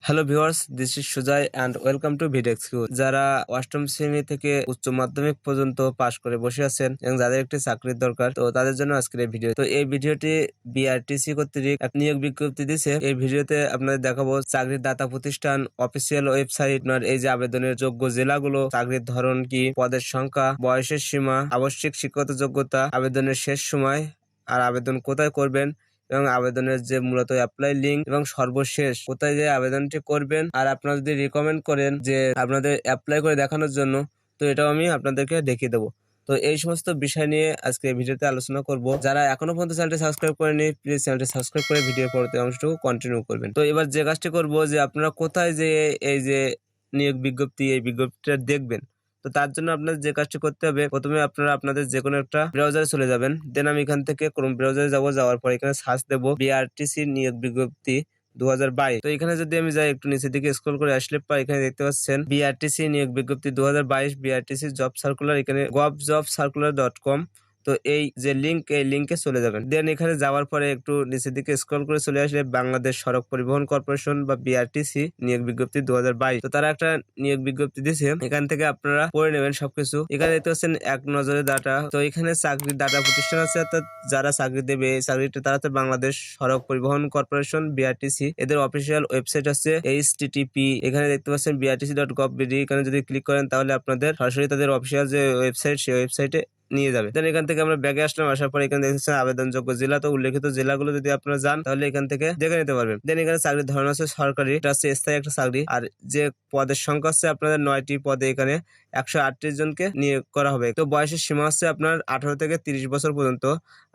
Hello viewers, this is Sujoy and welcome to ভিডেক্সকিউ। যারা অষ্টম শ্রেণী থেকে উচ্চ মাধ্যমিক পর্যন্ত পাশ করে বসে আছেন এবং যাদের একটি চাকরির দরকার, তো তাদের জন্য আজকের এই ভিডিও। তো এই ভিডিওটি বিআরটিসি কর্তৃক এক নিয়োগ বিজ্ঞপ্তি দিয়েছে। এই ভিডিওতে আপনাদের দেখাবো চাকরির দাতা প্রতিষ্ঠান, অফিসিয়াল ওয়েবসাইট, এই যে আবেদনের যোগ্য জেলাগুলো, চাকরির ধরন কি, পদের সংখ্যা, বয়সের সীমা, আবশ্যিক শিক্ষাগত যোগ্যতা, আবেদনের শেষ সময়, আর আবেদন কোথায় করবেন এবং আবেদনের যে মূলত অ্যাপ্লাই লিঙ্ক এবং সর্বশেষ কোথায় যে আবেদনটি করবেন। আর আপনারা যদি রিকমেন্ড করেন যে আপনাদের অ্যাপ্লাই করে দেখানোর জন্য, তো এটাও আমি আপনাদেরকে দেখিয়ে দেবো। তো এই সমস্ত বিষয় নিয়ে আজকে ভিডিওতে আলোচনা করব। যারা এখনো পর্যন্ত চ্যানেলটি সাবস্ক্রাইব করেনি, প্লিজ চ্যানেলটি সাবস্ক্রাইব করে ভিডিওর পরবর্তী অংশটুকু কন্টিনিউ করবেন। তো এবার যে কাজটি করব, যে আপনারা কোথায় যে এই যে নিয়োগ বিজ্ঞপ্তি, এই বিজ্ঞপ্তিটা দেখবেন, তো তার জন্য আপনাদের যে কাজটি করতে হবে, প্রথমে আপনারা আপনাদের যে কোনো একটা ব্রাউজারে চলে যাবেন। দেন আমি এখান থেকে ক্রোম ব্রাউজারে যাওয়ার পর এখানে সার্চ দেবো বিআরটিসি নিয়োগ বিজ্ঞপ্তি 2022। তো এখানে যদি আমি যাই, একটু নিচের দিকে স্ক্রল করে আসলে পর এখানে দেখতে পাচ্ছেন বিআরটিসি নিয়োগ বিজ্ঞপ্তি 2022 বিআরটিসি জব সার্কুলার, এখানে govt.circular.com। তো এই যে লিঙ্ক, এই লিঙ্কে চলে যাবেন। দেন এখানে যাওয়ার পরে একটু নিচের দিকে স্ক্রল করে চলে আসলে বাংলাদেশ সড়ক পরিবহন কর্পোরেশন বা বিআরটিসি নিয়োগ বিজ্ঞপ্তি 2022। তো তারা একটা নিয়োগ বিজ্ঞপ্তি দিয়েছে, এখান থেকে আপনারা পড়ে নেবেন সবকিছু। এখানে দেখতে পাচ্ছেন এক নজরে ডাটা। তো এখানে চাকরির ডাটা প্রতিষ্ঠান আছে, অর্থাৎ যারা চাকরি দেবে এই চাকরিটা, তারা হচ্ছে বাংলাদেশ সড়ক পরিবহন কর্পোরেশন বিআরটিসি। এদের অফিসিয়াল ওয়েবসাইট আছে http, এখানে দেখতে পাচ্ছেন brtc.govt। এখানে যদি ক্লিক করেন তাহলে আপনাদের সরাসরি তাদের অফিসিয়াল যে ওয়েবসাইট, সেই ওয়েবসাইটে নিয়ে যাবে। দেন এখান থেকে আমরা ব্যাগে আসলাম, আসার পর এখানে দেখছেন আবেদনযোগ্য জেলা। তো উল্লেখিত জেলাগুলো যদি আপনারা যান তাহলে এখান থেকে দেখে নিতে পারবেন। দেন এখানে চাকরির ধরন আছে সরকারি, এটা হচ্ছে স্থায়ী একটা চাকরি। আর যে পদের সংখ্যা হচ্ছে আপনাদের 9টি পদে, এখানে 138 জনকে নিয়োগ করা হবে। তো বয়সের সীমা হচ্ছে আপনার 18 থেকে 30 বছর পর্যন্ত।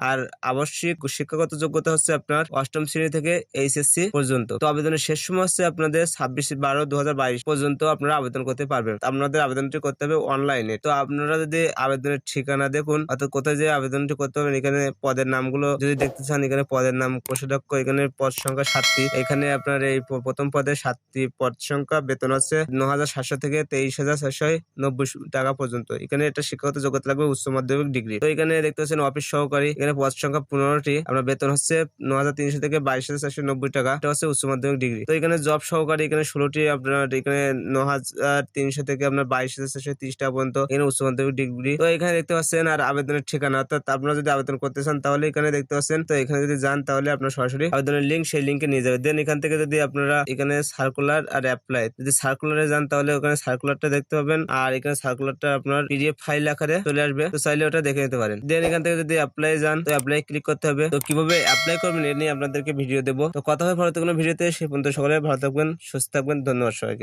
আর আবশ্যিক শিক্ষাগত যোগ্যতা হচ্ছে আপনার অষ্টম শ্রেণী থেকে এইচএসসি পর্যন্ত। তো আবেদনের শেষ সময় হচ্ছে আপনাদের 26/12/2022 পর্যন্ত আপনারা আবেদন করতে পারবেন। আপনাদের আবেদনটি করতে হবে অনলাইনে। তো আপনারা যদি আবেদনের ঠিকানা দেখুন, অর্থাৎ কোথায় যে আবেদনটি করতে হবে, এখানে পদের নামগুলো যদি দেখতে চান, এখানে পদের নাম কোষাধ্যক্ষ, এখানে পদ সংখ্যা 7টি। এখানে আপনার এই প্রথম পদে 7টি পদ সংখ্যা, বেতন হচ্ছে 9,700 থেকে 23,490 টাকা পর্যন্ত। এখানে এটা শিক্ষাগত যোগ্যতা লাগবে উচ্চ মাধ্যমিক ডিগ্রি। তো এখানে দেখতে পাচ্ছেন অফিস সহকারী, এখানে পদ সংখ্যা 15টি, আপনার বেতন হচ্ছে 9,300 থেকে 22,490 টাকা, এটা হচ্ছে উচ্চ মাধ্যমিক ডিগ্রি। তো এখানে জব সহকারী, এখানে 16টি, আপনার এখানে 9,300 থেকে আপনার 22,430 টাকা পর্যন্ত, এখানে উচ্চ মাধ্যমিক ডিগ্রি। তো এখানে দেখতে পাচ্ছেন আর আবেদনের ঠিকানা, অর্থাৎ আপনারা যদি আবেদন করতে চান তাহলে এখানে দেখতে পাচ্ছেন। তো এখানে যদি যান তাহলে আপনার সরাসরি আবেদনের লিঙ্ক, সেই লিঙ্কে নিয়ে যাবে। দেন এখান থেকে যদি আপনারা এখানে সার্কুলার আর অ্যাপ্লাই, যদি সার্কুলারে যান তাহলে ওখানে সার্কুলারটা দেখতে পাবেন, আর এখানে সার্কুলারটা আপনার পিডিএফ ফাইল আকারে চলে আসবে। তো চাইলে ওটা দেখে নিতে পারেন। দেন এখান থেকে যদি অ্যাপ্লাই যান, তো অ্যাপ্লাই ক্লিক করতে হবে। তো কিভাবে অ্যাপ্লাই করবেন এ নিয়ে আপনাদেরকে ভিডিও দেবো। তো কথা হবে পরবর্তী কোনো ভিডিওতে। সে পর্যন্ত সকলে ভালো থাকবেন, সুস্থ থাকবেন। ধন্যবাদ সবাইকে।